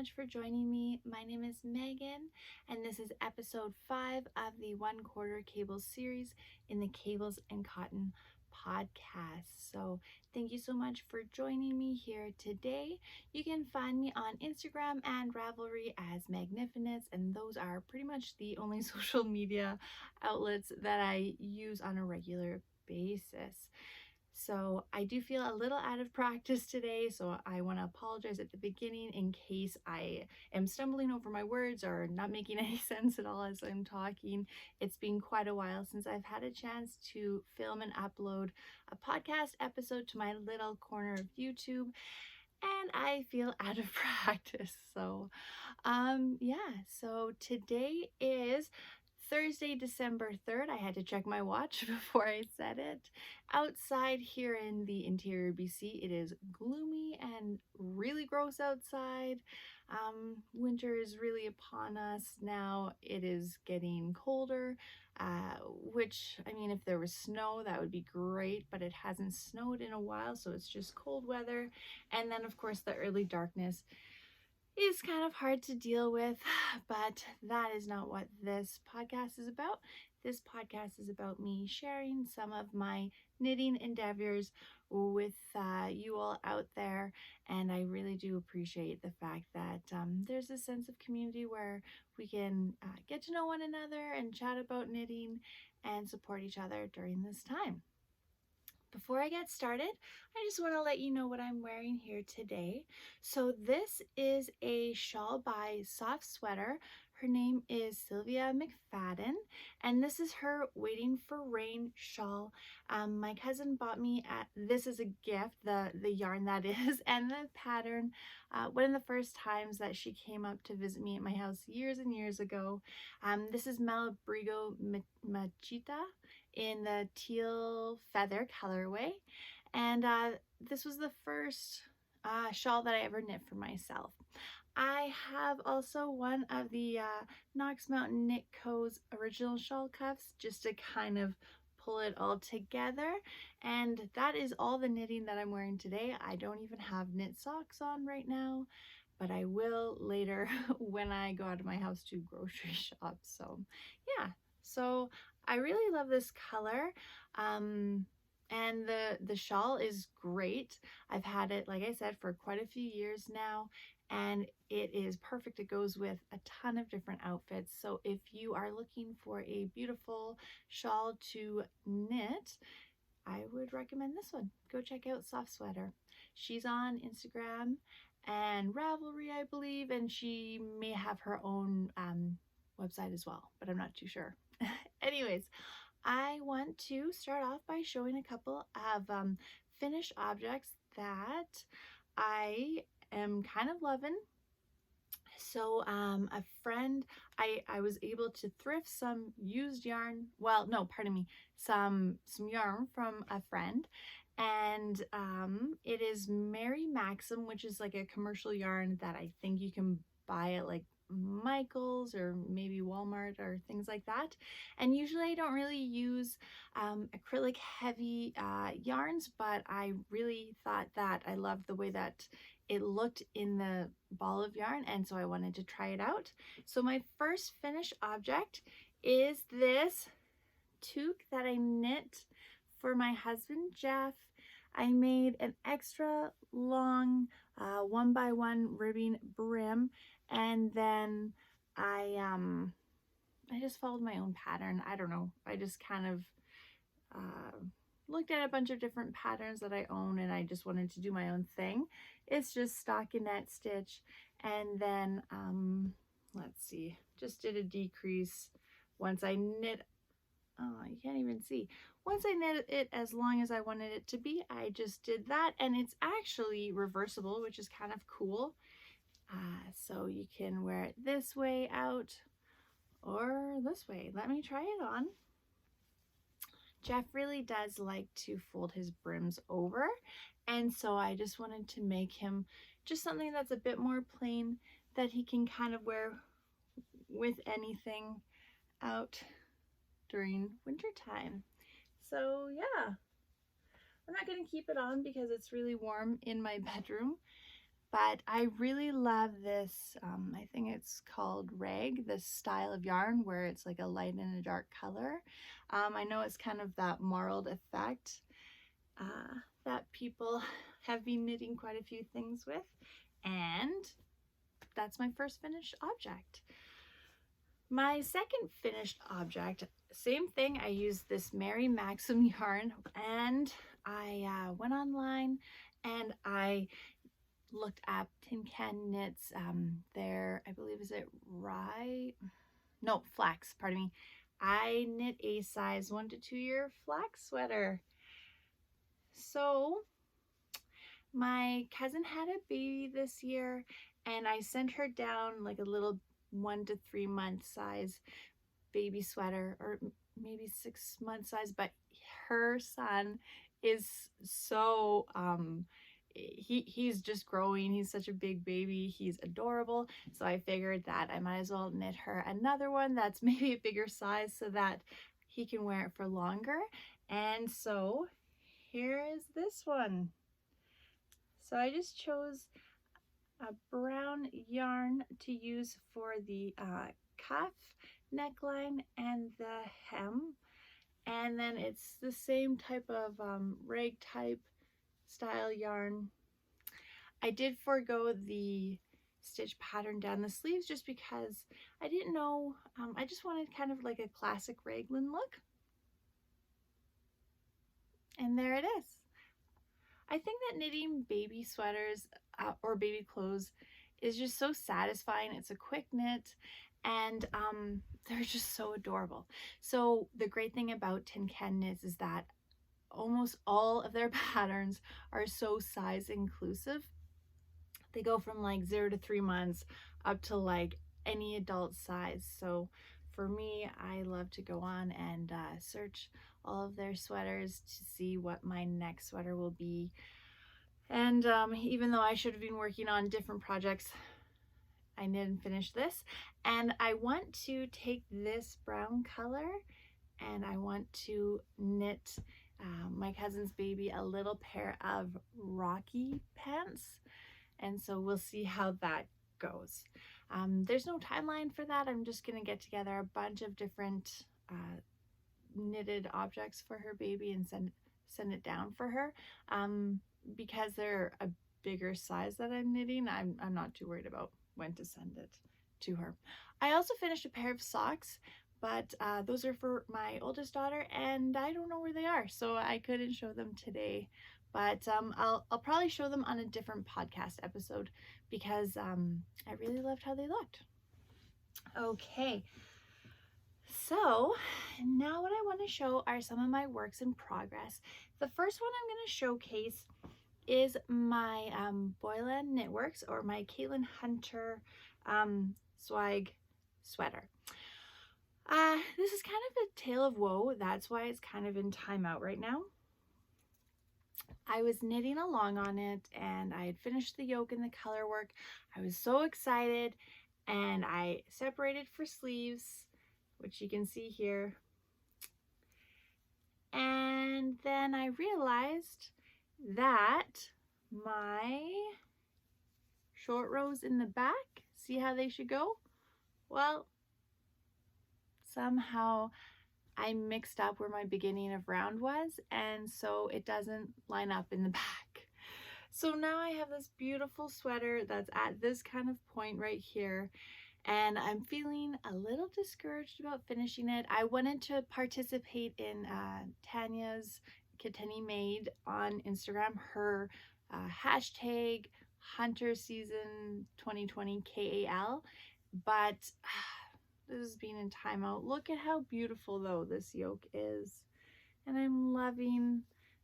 much for joining me. My name is Megan, and this is episode 5 of the 1/4 Cables series in the Cables and Cotton podcast. So thank you so much for joining me here today. You can find me on Instagram and Ravelry as Magnificence, and those are pretty much the only social media outlets that I use on a regular basis. So I do feel a little out of practice today, so I want to apologize at the beginning in case I am stumbling over my words or not making any sense at all as I'm talking. It's been quite a while since I've had a chance to film and upload a podcast episode to my little corner of YouTube, and I feel out of practice. So so today is Thursday, December 3rd. I had to check my watch before I said it. Outside here in the interior BC, it is gloomy and really gross outside. Winter is really upon us now. It is getting colder, which, I mean, if there was snow, that would be great, but it hasn't snowed in a while, so it's just cold weather. And then, of course, the early darkness is kind of hard to deal with, but that is not what this podcast is about. This podcast is about me sharing some of my knitting endeavors with you all out there, and I really do appreciate the fact that there's a sense of community where we can get to know one another and chat about knitting and support each other during this time. Before I get started, I just want to let you know what I'm wearing here today. So this is a shawl by Soft Sweater. Her name is Sylvia McFadden, and this is her Waiting for Rain shawl. My cousin bought me this is a gift, the yarn that is, and the pattern. One of the first times that she came up to visit me at my house years and years ago. This is Malabrigo Machita in the teal feather colorway, and this was the first shawl that I ever knit for myself. I have also one of the Knox Mountain Knit Co.'s original shawl cuffs just to kind of pull it all together, and that is all the knitting that I'm wearing today. I don't even have knit socks on right now, but I will later when I go out of my house to grocery shop. So yeah, so I really love this color, and the shawl is great. I've had it, like I said, for quite a few years now, and it is perfect. It goes with a ton of different outfits. So if you are looking for a beautiful shawl to knit, I would recommend this one. Go check out Soft Sweater. She's on Instagram and Ravelry, I believe, and she may have her own website as well, but I'm not too sure. Anyways, I want to start off by showing a couple of finished objects that I am kind of loving. So a friend, I was able to thrift some used yarn, well, no, pardon me, some yarn from a friend, and it is Mary Maxim, which is like a commercial yarn that I think you can buy at like Michael's or maybe Walmart or things like that. And usually I don't really use acrylic heavy yarns, but I really thought that I loved the way that it looked in the ball of yarn, and so I wanted to try it out. So my first finished object is this toque that I knit for my husband Jeff. I made an extra long 1x1 ribbing brim, and then I just followed my own pattern. I don't know, I just kind of looked at a bunch of different patterns that I own, and I just wanted to do my own thing. It's just stockinette stitch, and then let's see, just did a decrease once I knit. Oh, you can't even see. Once I knit it as long as I wanted it to be, I just did that, and it's actually reversible, which is kind of cool. So you can wear it this way out or this way. Let me try it on. Jeff really does like to fold his brims over, and so I just wanted to make him just something that's a bit more plain that he can kind of wear with anything out during winter time. So yeah, I'm not going to keep it on because it's really warm in my bedroom, but I really love this, I think it's called rag, this style of yarn where it's like a light and a dark color. I know it's kind of that marled effect that people have been knitting quite a few things with, and that's my first finished object. My second finished object, same thing, I used this Mary Maxim yarn, and I went online and I looked up Tin Can Knits, their, I believe, is it rye? No, flax, pardon me. I knit a size 1 to 2 year flax sweater. So my cousin had a baby this year, and I sent her down like a little 1 to 3 month size baby sweater, or maybe 6 month size, but her son is so he's just growing. He's such a big baby. He's adorable. So I figured that I might as well knit her another one that's maybe a bigger size so that he can wear it for longer. And so here is this one. So I just chose a brown yarn to use for the cuff, neckline, and the hem. And then it's the same type of rag type style yarn. I did forego the stitch pattern down the sleeves just because I didn't know, I just wanted kind of like a classic raglan look. And there it is. I think that knitting baby sweaters or baby clothes is just so satisfying. It's a quick knit, and they're just so adorable. So the great thing about Tin Can Knits is that almost all of their patterns are so size inclusive. They go from like 0 to 3 months up to like any adult size. So for me, I love to go on and search all of their sweaters to see what my next sweater will be. And even though I should have been working on different projects, I didn't finish this. And I want to take this brown color and I want to knit my cousin's baby a little pair of Rocky pants. And so we'll see how that goes. There's no timeline for that. I'm just gonna get together a bunch of different knitted objects for her baby and send it down for her. Because they're a bigger size that I'm knitting, I'm not too worried about when to send it to her. I also finished a pair of socks, but those are for my oldest daughter, and I don't know where they are, so I couldn't show them today. But I'll probably show them on a different podcast episode because I really loved how they looked. Okay, so now what I want to show are some of my works in progress. The first one I'm going to showcase is my Boylan Knitworks, or my Caitlin Hunter swag sweater. This is kind of a tale of woe. That's why it's kind of in timeout right now. I was knitting along on it and I had finished the yoke and the color work. I was so excited, and I separated for sleeves, which you can see here. And then I realized that my short rows in the back, see how they should go? Well, somehow I mixed up where my beginning of round was, and so it doesn't line up in the back. So now I have this beautiful sweater that's at this kind of point right here, and I'm feeling a little discouraged about finishing it. I wanted to participate in Tanya's Kitani Made on Instagram, her hashtag Hunter Season 2020 KAL, but this has been in timeout. Look at how beautiful though this yoke is, and I'm loving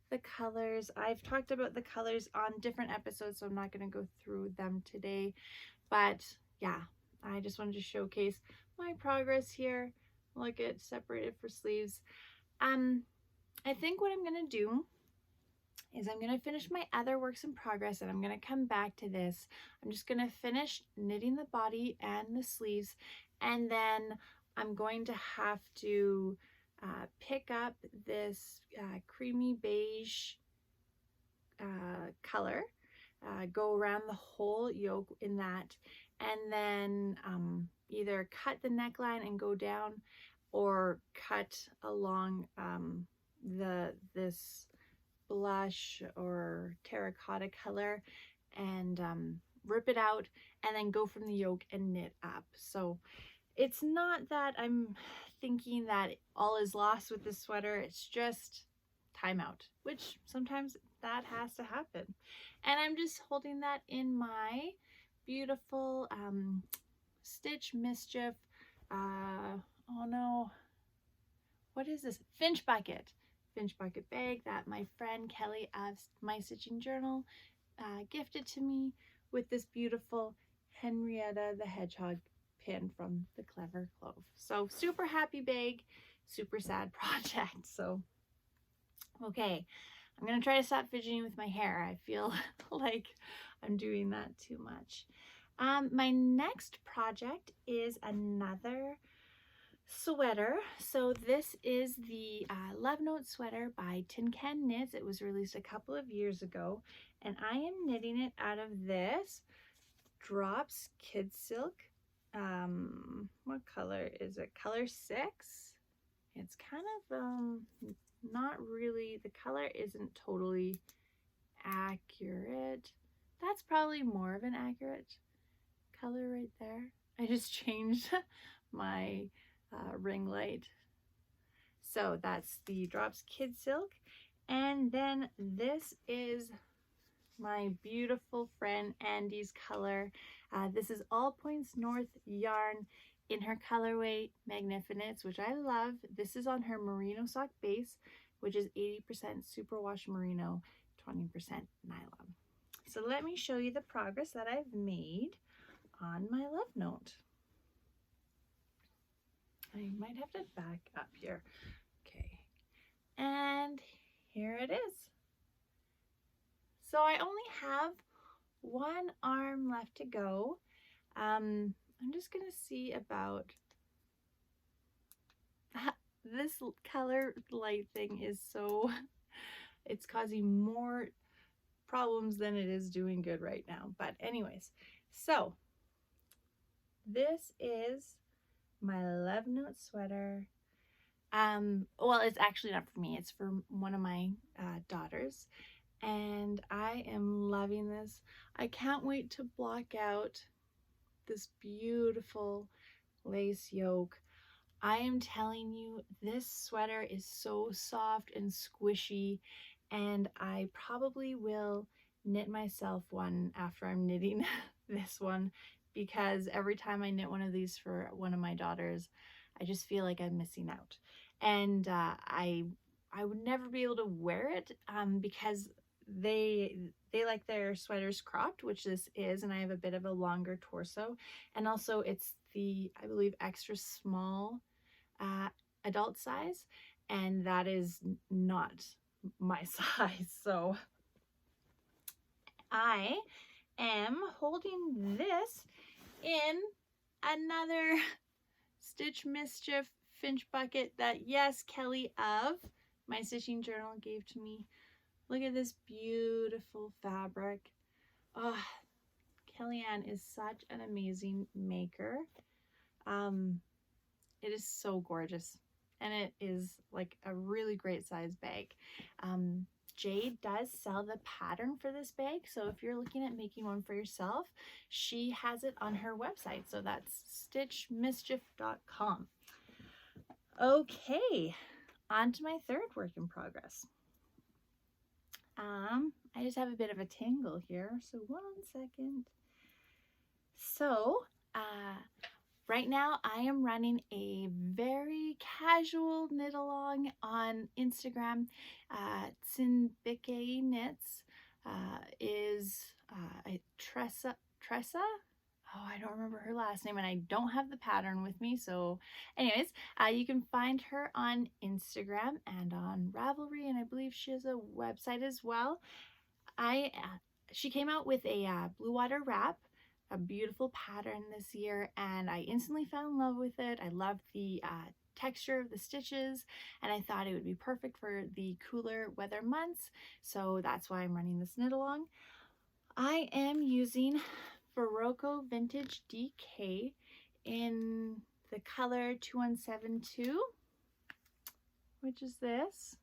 the colors. I've talked about the colors on different episodes, so I'm not going to go through them today, but yeah, I just wanted to showcase my progress here. Look at separated for sleeves. I think what I'm going to do is I'm going to finish my other works in progress, and I'm going to come back to this. I'm just going to finish knitting the body and the sleeves, and then I'm going to have to pick up this creamy beige color go around the whole yoke in that, and then either cut the neckline and go down, or cut along this blush or terracotta color and rip it out, and then go from the yoke and knit up. So it's not that I'm thinking that all is lost with this sweater, it's just timeout, which sometimes that has to happen. And I'm just holding that in my beautiful Stitch Mischief, oh no, what is this? Finch bucket bag that my friend Kelly of My Stitching Journal gifted to me, with this beautiful Henrietta the Hedgehog pin from the Clever Clove. So super happy bag, super sad project. So okay, I'm gonna try to stop fidgeting with my hair. I feel like I'm doing that too much. My next project is another sweater. So this is the Love Note sweater by Tin Can Knits. It was released a couple of years ago, and I am knitting it out of this Drops Kid Silk. What color is it? Color 6. It's kind of not really, the color isn't totally accurate. That's probably more of an accurate color right there. I just changed my ring light. So that's the Drops Kid Silk. And then this is my beautiful friend Andy's color. This is All Points North yarn in her colorway Magnificence, which I love. This is on her merino sock base, which is 80% superwash merino, 20% nylon. So let me show you the progress that I've made on my Love Note. I might have to back up here. Okay, and here it is. So I only have one arm left to go. I'm just gonna see about this color light thing is so, it's causing more problems than it is doing good right now. But anyways, so this is my Love Note sweater. Well, it's actually not for me, it's for one of my daughters, and I am loving this. I can't wait to block out this beautiful lace yoke. I am telling you, this sweater is so soft and squishy, and I probably will knit myself one after I'm knitting this one, because every time I knit one of these for one of my daughters, I just feel like I'm missing out. And I would never be able to wear it because they like their sweaters cropped, which this is, and I have a bit of a longer torso, and also it's the, I believe, extra small adult size, and that is not my size. So I am holding this in another Stitch Mischief Finch bucket that, yes, Kelly of My Stitching Journal gave to me. Look at this beautiful fabric. Oh, Kellyanne is such an amazing maker. It is so gorgeous, and it is like a really great size bag. Jade does sell the pattern for this bag, so if you're looking at making one for yourself, she has it on her website. So that's stitchmischief.com. Okay, on to my third work in progress. I just have a bit of a tingle here, so 1 second. So, right now I am running a very casual knit along on Instagram. Tsinbike Knits is Tressa. Oh, I don't remember her last name, and I don't have the pattern with me. So anyways, you can find her on Instagram and on Ravelry, and I believe she has a website as well. She came out with a blue water wrap, a beautiful pattern this year, and I instantly fell in love with it. I loved the texture of the stitches, and I thought it would be perfect for the cooler weather months. So that's why I'm running this knit along. I am using Barocco Vintage DK in the color 2172, which is this.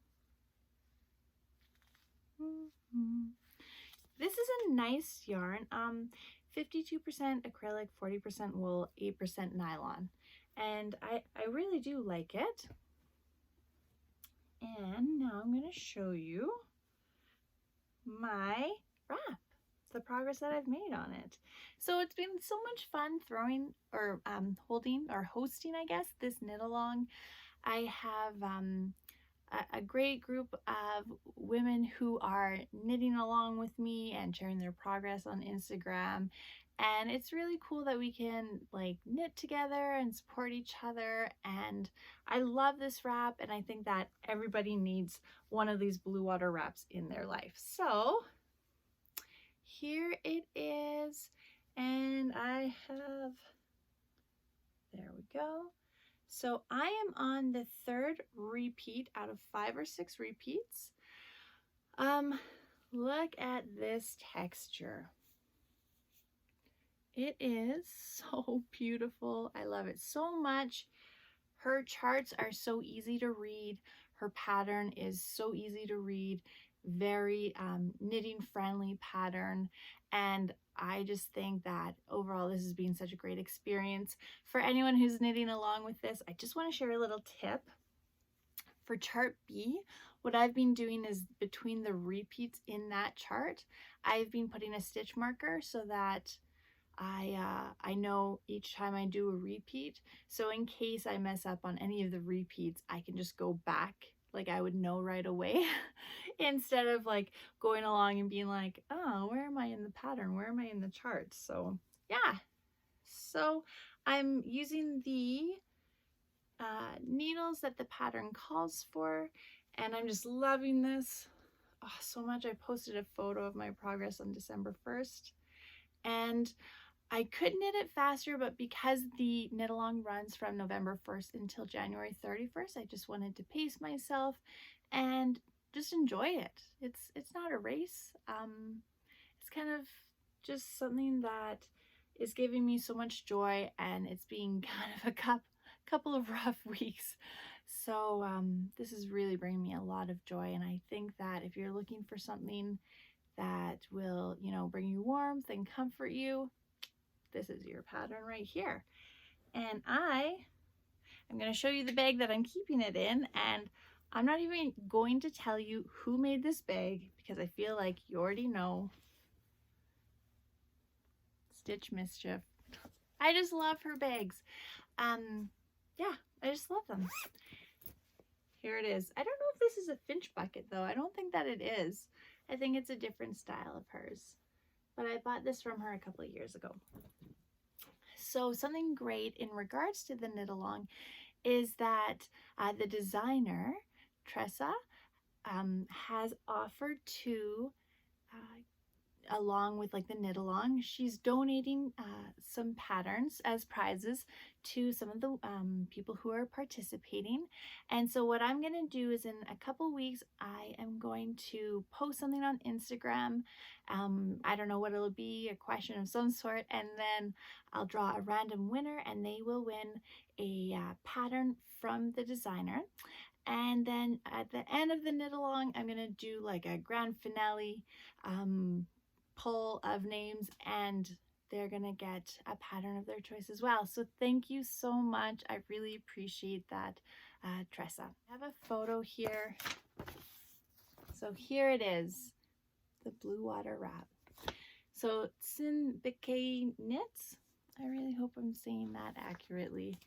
This is a nice yarn, 52% acrylic, 40% wool, 8% nylon, and I really do like it. And now I'm going to show you my wrap, the progress that I've made on it. So it's been so much fun throwing or holding or hosting, I guess, this knit along. I have a great group of women who are knitting along with me and sharing their progress on Instagram. And it's really cool that we can like knit together and support each other. And I love this wrap, and I think that everybody needs one of these blue water wraps in their life. So here it is, and I have, there we go. So I am on the 3rd repeat out of 5 or 6 repeats. Look at this texture. It is so beautiful. I love it so much. Her charts are so easy to read. Her pattern is so easy to read. Very knitting friendly pattern. And I just think that overall this has been such a great experience. For anyone who's knitting along with this, I just want to share a little tip. For chart B, what I've been doing is between the repeats in that chart, I've been putting a stitch marker so that I know each time I do a repeat. So in case I mess up on any of the repeats, I can just go back, like I would know right away instead of like going along and being like, oh, where am I in the pattern? Where am I in the chart? So yeah, so I'm using the needles that the pattern calls for, and I'm just loving this so much. I posted a photo of my progress on December 1st, and I could knit it faster, but because the knit along runs from November 1st until January 31st, I just wanted to pace myself and just enjoy it. It's not a race. It's kind of just something that is giving me so much joy, and it's being kind of a couple of rough weeks. So this is really bringing me a lot of joy, and I think that if you're looking for something that will, you know, bring you warmth and comfort you, this is your pattern right here. And I'm going to show you the bag that I'm keeping it in, and I'm not even going to tell you who made this bag because I feel like you already know. Stitch Mischief. I just love her bags. Yeah, I just love them. Here it is. I don't know if this is a Finch bucket though. I don't think that it is. I think it's a different style of hers. But I bought this from her a couple of years ago. So something great in regards to the knit along is that the designer, Tressa, has offered to along with like the knit along, she's donating some patterns as prizes to some of the people who are participating. And so what I'm going to do is in a couple weeks I am going to post something on Instagram. I don't know what it'll be, a question of some sort, and then I'll draw a random winner and they will win a pattern from the designer. And then at the end of the knit along, I'm going to do like a grand finale pull of names, and they're gonna get a pattern of their choice as well. So thank you so much. I really appreciate that, Tressa. I have a photo here. So here it is, the blue water wrap. So Sin Bikay Knits. I really hope I'm saying that accurately.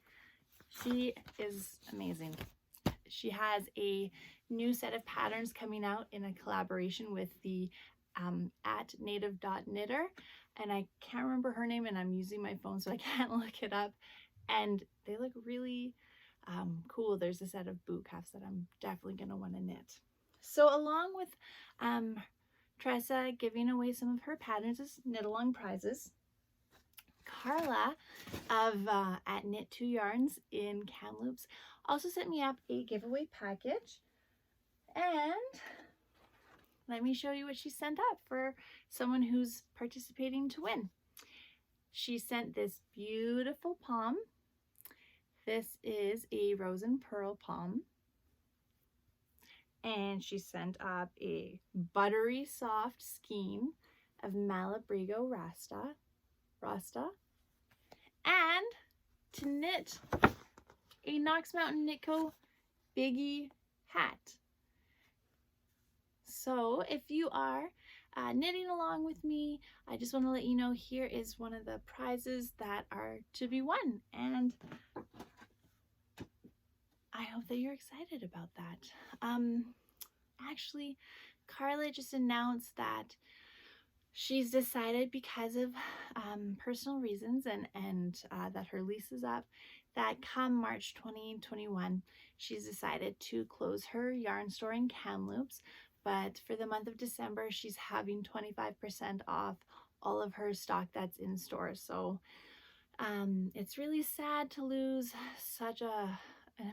She is amazing. She has a new set of patterns coming out in a collaboration with the at native.knitter, and I can't remember her name, and I'm using my phone so I can't look it up, and they look really cool. There's a set of boot cuffs that I'm definitely going to want to knit. So along with Tressa giving away some of her patterns as knit along prizes, Carla of at Knit 2 Yarns in Kamloops also sent me up a giveaway package, and let me show you what she sent up for someone who's participating to win. She sent this beautiful palm. This is a rose and pearl palm. And she sent up a buttery soft skein of Malabrigo Rasta, and to knit a Knox Mountain Knitco Biggie hat. So if you are knitting along with me, I just want to let you know here is one of the prizes that are to be won, and I hope that you're excited about that. Actually, Carla just announced that she's decided, because of personal reasons and that her lease is up, that come March 2021, she's decided to close her yarn store in Kamloops. But for the month of December, she's having 25% off all of her stock that's in store. So it's really sad to lose such an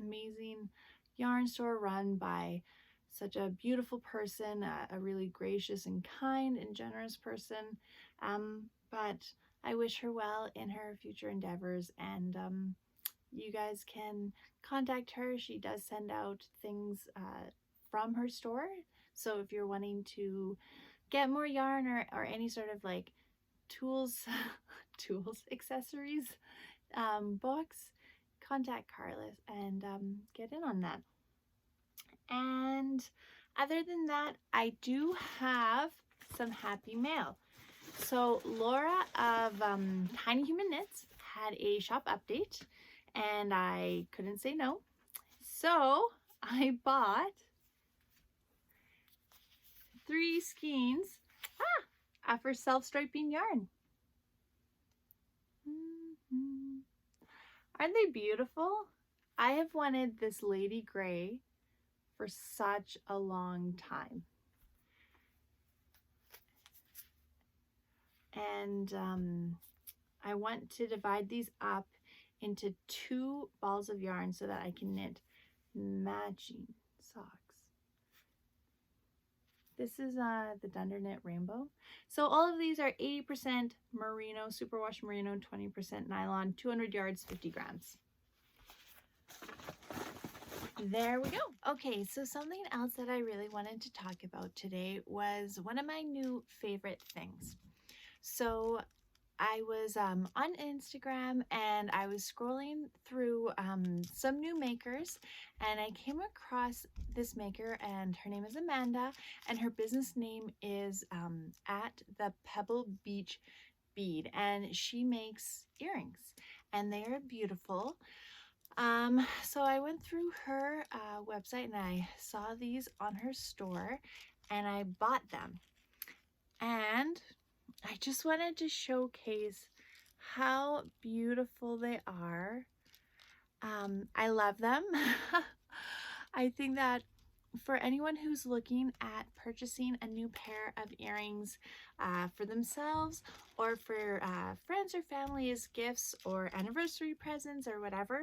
amazing yarn store run by such a beautiful person, a really gracious and kind and generous person. But I wish her well in her future endeavors, and you guys can contact her. She does send out things from her store. So if you're wanting to get more yarn or any sort of like tools, accessories, books, contact Carla and get in on that. And other than that, I do have some happy mail. So Laura of Tiny Human Knits had a shop update, and I couldn't say no. So I bought 3 skeins for self-striping yarn. Aren't they beautiful? I have wanted this Lady Gray for such a long time. And I want to divide these up into 2 balls of yarn so that I can knit matching socks. This is the Dunder Knit Rainbow. So all of these are 80% merino, superwash merino, 20% nylon, 200 yards, 50 grams. There we go. Okay, so something else that I really wanted to talk about today was one of my new favorite things. So I was on Instagram and I was scrolling through some new makers, and I came across this maker, and her name is Amanda, and her business name is at the Pebble Beach Bead, and she makes earrings, and they are beautiful. So I went through her website and I saw these on her store, and I bought them. And I just wanted to showcase how beautiful they are. I love them. I think that for anyone who's looking at purchasing a new pair of earrings for themselves or for friends or family as gifts or anniversary presents or whatever,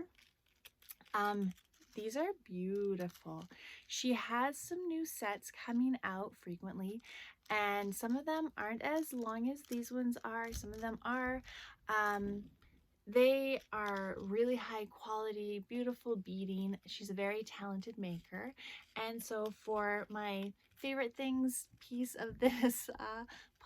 these are beautiful. She has some new sets coming out frequently, and some of them aren't as long as these ones are. Some of them are. They are really high quality, beautiful beading. She's a very talented maker. And so for my favorite things piece of this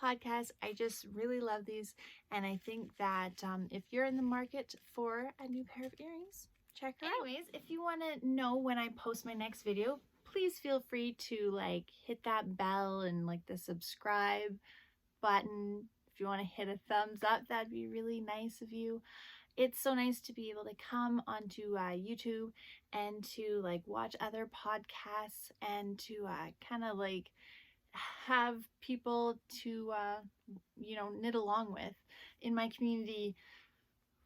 podcast, I just really love these. And I think that if you're in the market for a new pair of earrings, check her out. Anyways, if you want to know when I post my next video, please feel free to like hit that bell and like the subscribe button. If you want to hit a thumbs up, that'd be really nice of you. It's so nice to be able to come onto YouTube and to like watch other podcasts and to kind of like have people to knit along with. In my community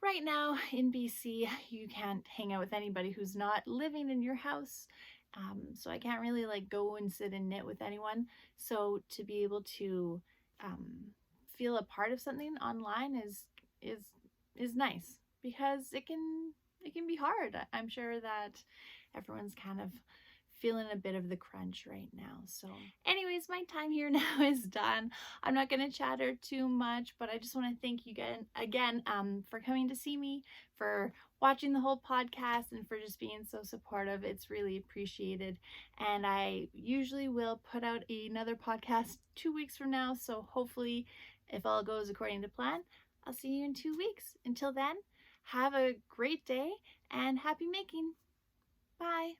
right now in BC, you can't hang out with anybody who's not living in your house. So I can't really like go and sit and knit with anyone. So to be able to feel a part of something online is nice, because it can be hard. I'm sure that everyone's kind of feeling a bit of the crunch right now. So anyways, my time here now is done. I'm not going to chatter too much, but I just want to thank you again for coming to see me, for watching the whole podcast, and for just being so supportive. It's really appreciated. And I usually will put out another podcast 2 weeks from now. So hopefully, if all goes according to plan, I'll see you in 2 weeks. Until then, have a great day and happy making. Bye.